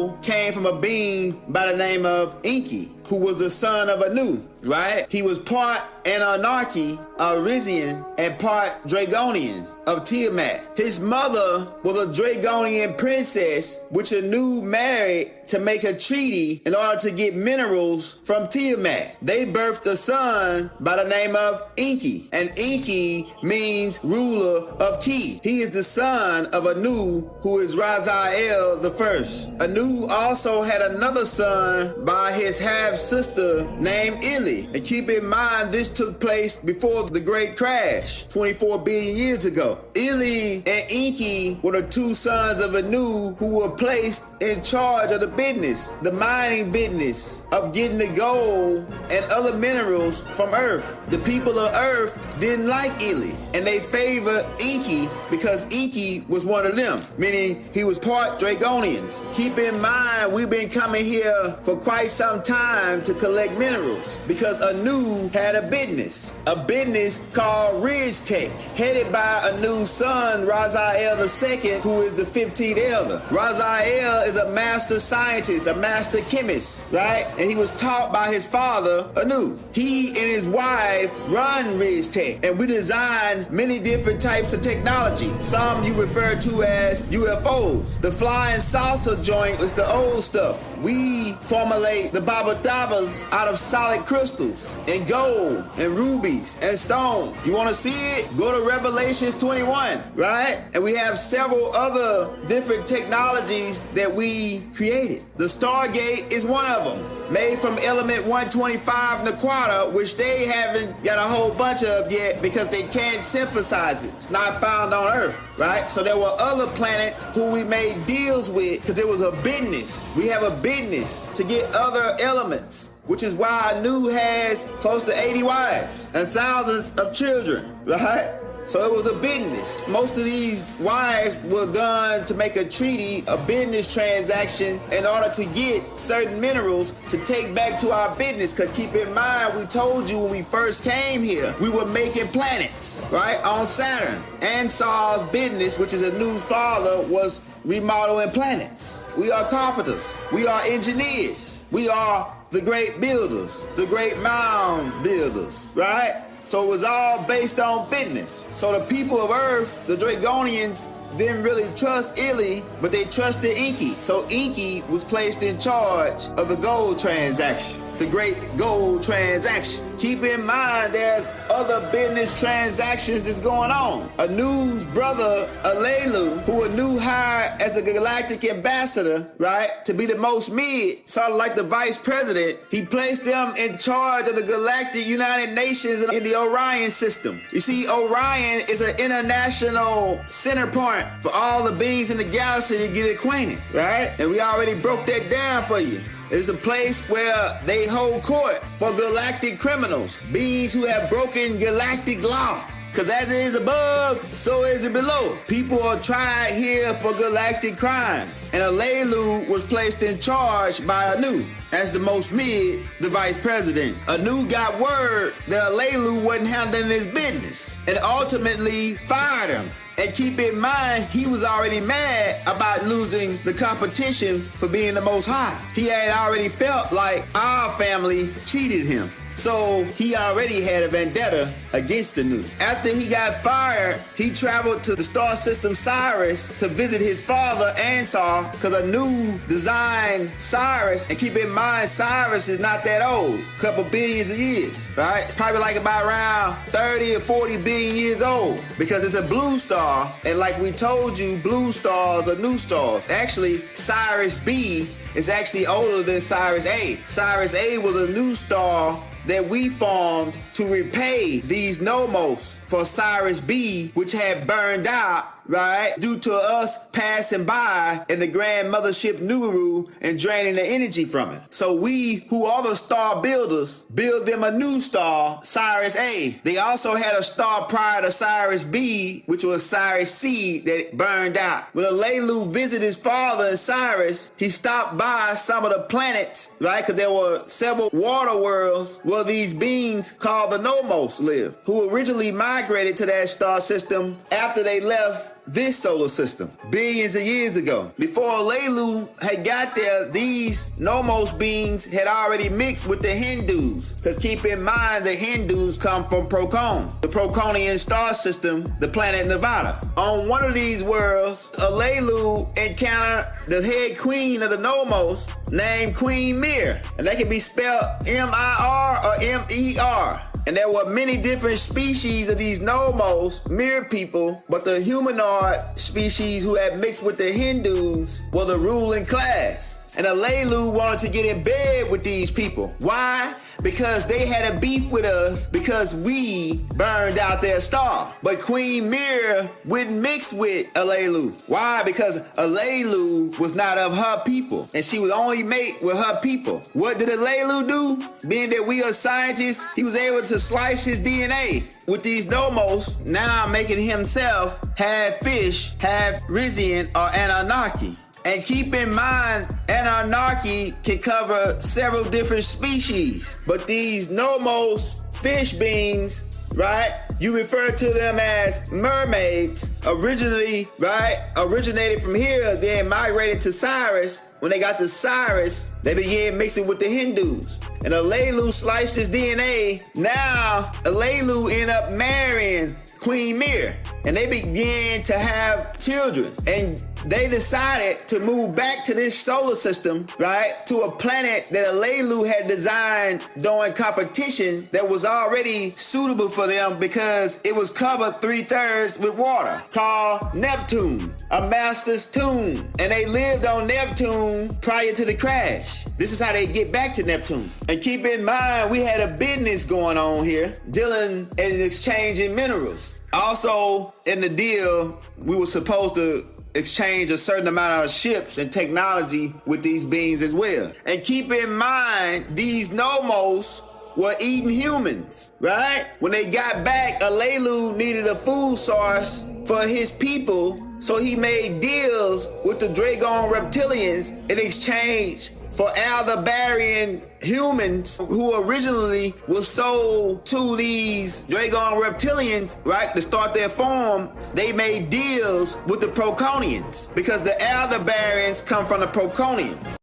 Anu came from a being by the name of Enki, who was the son of Anu, right? He was part Anunnaki, Arisian, and part Dragonian of Tiamat. His mother was a Dragonian princess, which Anu married to make a treaty in order to get minerals from Tiamat. They birthed a son by the name of Enki, and Enki means ruler of Ki. He is the son of Anu, who is Raziel the first. Anu also had another son by his half-sister named Ili. And keep in mind, this took place before the Great Crash, 24 billion years ago. Ili and Enki were the two sons of Anu who were placed in charge of the business, the mining business of getting the gold and other minerals from Earth. The people of Earth didn't like Ili, and they favored Enki because Enki was one of them, meaning he was part Dragonians. Keep in mind, we've been coming here for quite some time to collect minerals because Anu had a business called Ridge Tech, headed by Anu's son, Raziel II, who is the 15th elder. Raziel is a master scientist, a master chemist, right? And he was taught by his father, Anu. He and his wife run Ridge Tech, and we design many different types of technology. Some you refer to as UFOs. The flying saucer joint is the old stuff. We formulate the Babadabas out of solid crystals and gold and rubies and stone. You want to see it? Go to Revelations 21, right? And we have several other different technologies that we created. The Stargate is one of them, made from element 125 Naquata, which they haven't got a whole bunch of yet because they can't synthesize it. It's not found on Earth, right? So there were other planets who we made deals with because it was a business. We have a business to get other elements, which is why Anu has close to 80 wives and thousands of children, right? So it was a business. Most of these wives were done to make a treaty, a business transaction, in order to get certain minerals to take back to our business. Because keep in mind, we told you when we first came here, we were making planets, right, on Saturn. Ansar's business, which is Anu's father, was remodeling planets. We are carpenters. We are engineers. We are the great builders, the great mound builders, right? So it was all based on business. So the people of Earth, the Dragonians, didn't really trust Ili, but they trusted Enki. So Enki was placed in charge of the gold transaction, the great gold transaction. Keep in mind, there's other business transactions that's going on. Anu's brother, Alelu, who Anu hired as a galactic ambassador, right, to be the most mid, sort of like the vice president, he placed them in charge of the Galactic United Nations in the Orion system. You see, Orion is an international center point for all the beings in the galaxy to get acquainted, right? And we already broke that down for you. It's a place where they hold court for galactic criminals, beings who have broken galactic law. Because as it is above, so is it below. People are tried here for galactic crimes. And Alelu was placed in charge by Anu as the most mid, the vice president. Anu got word that Alelu wasn't handling his business and ultimately fired him. And keep in mind, he was already mad about losing the competition for being the most high. He had already felt like our family cheated him. So he already had a vendetta against Anu. After he got fired, he traveled to the star system Sirius to visit his father, Ansar, because Anu designed Sirius. And keep in mind, Sirius is not that old, a couple billions of years, right? It's probably like about around 30 or 40 billion years old because it's a blue star. And like we told you, blue stars are new stars. Actually, Sirius B is actually older than Sirius A. Sirius A was a new star that we formed to repay these nomos for Sirius B, which had burned out, right, due to us passing by in the grand mothership Nuru and draining the energy from it. So we, who are the star builders, build them a new star, Sirius A. They also had a star prior to Sirius B, which was Sirius C, that burned out. When Alelu visited his father in Sirius, he stopped by some of the planets, right, because there were several water worlds where these beings called the Nomos lived, who originally migrated to that star system after they left this solar system billions of years ago. Before Alelu had got there, these Nomos beings had already mixed with the Hindus. Because keep in mind, the Hindus come from Procon, the Proconian star system, the planet Nevada. On one of these worlds, Alelu encountered the head queen of the Nomos named Queen Mir. And that can be spelled M-I-R or M-E-R. And there were many different species of these Nomos, Mir people, but the humanoid species who had mixed with the Hindus were the ruling class. And Alelu wanted to get in bed with these people. Why? Because they had a beef with us because we burned out their star. But Queen Mir wouldn't mix with Alelu. Why? Because Alelu was not of her people, and she would only mate with her people. What did Alelu do? Being that we are scientists, he was able to slice his DNA with these Nomos, now making himself half fish, half Rizian or Anunnaki. And keep in mind, Anunnaki can cover several different species. But these Nomos, fish beings, right? You refer to them as mermaids. Originally, right? Originated from here, then migrated to Cyrus. When they got to Cyrus, they began mixing with the Hindus. And Alelu sliced his DNA. Now, Alelu ended up marrying Queen Mir. And they began to have children. And they decided to move back to this solar system, right? To a planet that Alelu had designed during competition that was already suitable for them because it was covered 3/3 with water, called Neptune, a master's tomb. And they lived on Neptune prior to the crash. This is how they get back to Neptune. And keep in mind, we had a business going on here, dealing and exchanging minerals. Also, in the deal, we were supposed to exchange a certain amount of ships and technology with these beings as well. And keep in mind, these Nomos were eating humans, right? When they got back, Alelu needed a food source for his people, so he made deals with the Dragon reptilians in exchange for Aldebaran humans who originally were sold to these Dragon reptilians, right, to start their farm. They made deals with the Proconians because the Aldebarans come from the Proconians.